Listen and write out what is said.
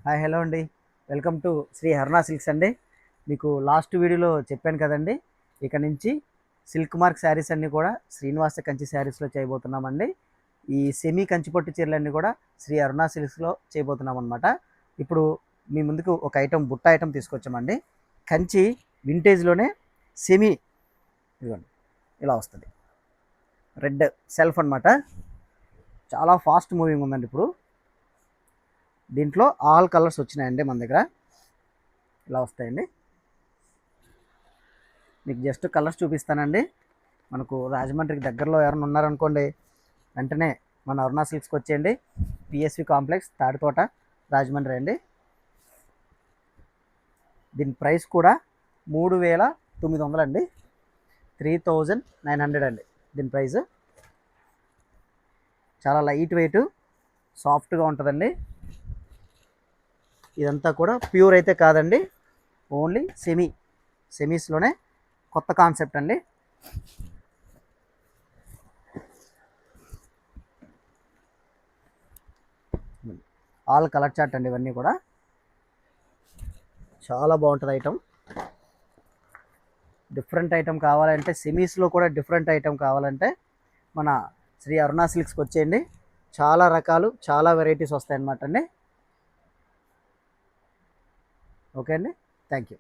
Hi hello అండి. Welcome to Sri Aruna Silks అండి. మీకు లాస్ట్ వీడియోలో చెప్పాను కదండి, ఇక నుంచి సిల్క్ మార్క్ శారీస్ అన్నీ కూడా శ్రీనివాస కంచి శారీస్లో చేయబోతున్నామండి. ఈ సెమీ కంచిపట్టు చీరలన్నీ కూడా శ్రీ అరుణ సిల్క్స్లో చేయబోతున్నాం అనమాట. ఇప్పుడు మీ ముందుకు ఒక బుట్ట ఐటమ్ తీసుకొచ్చామండి. కంచి వింటేజ్లోనే సెమీ, ఇదిగోండి ఇలా వస్తుంది. రెడ్ సెల్ఫ్ అనమాట. చాలా ఫాస్ట్ మూవింగ్ ఉందండి. ఇప్పుడు దీంట్లో ఆల్ కలర్స్ వచ్చినాయండి మన దగ్గర. ఇలా వస్తాయండి. మీకు జస్ట్ కలర్స్ చూపిస్తానండి. మనకు రాజమండ్రికి దగ్గరలో ఎవరైనా ఉన్నారనుకోండి, వెంటనే మన అరుణ సిల్క్స్కి వచ్చేయండి. పిఎస్వి కాంప్లెక్స్, తాడితోట, రాజమండ్రి అండి. దీని ప్రైస్ కూడా 3900 అండి. 3900 అండి దీని ప్రైస్. చాలా లైట్ వెయిట్, సాఫ్ట్గా ఉంటుందండి. ఇదంతా కూడా ప్యూర్ అయితే కాదండి, ఓన్లీ సెమీస్లోనే కొత్త కాన్సెప్ట్ అండి. ఆల్ కలర్ చార్ట్ అండి. ఇవన్నీ కూడా చాలా బాగుంటుంది ఐటమ్. డిఫరెంట్ ఐటమ్ కావాలంటే, సెమీస్లో కూడా డిఫరెంట్ ఐటమ్ కావాలంటే మన శ్రీ అరుణ సిల్క్స్కి వచ్చేయండి. చాలా రకాలు, చాలా వెరైటీస్ వస్తాయి అన్నమాట అండి. ఓకే అండి, థ్యాంక్ యూ.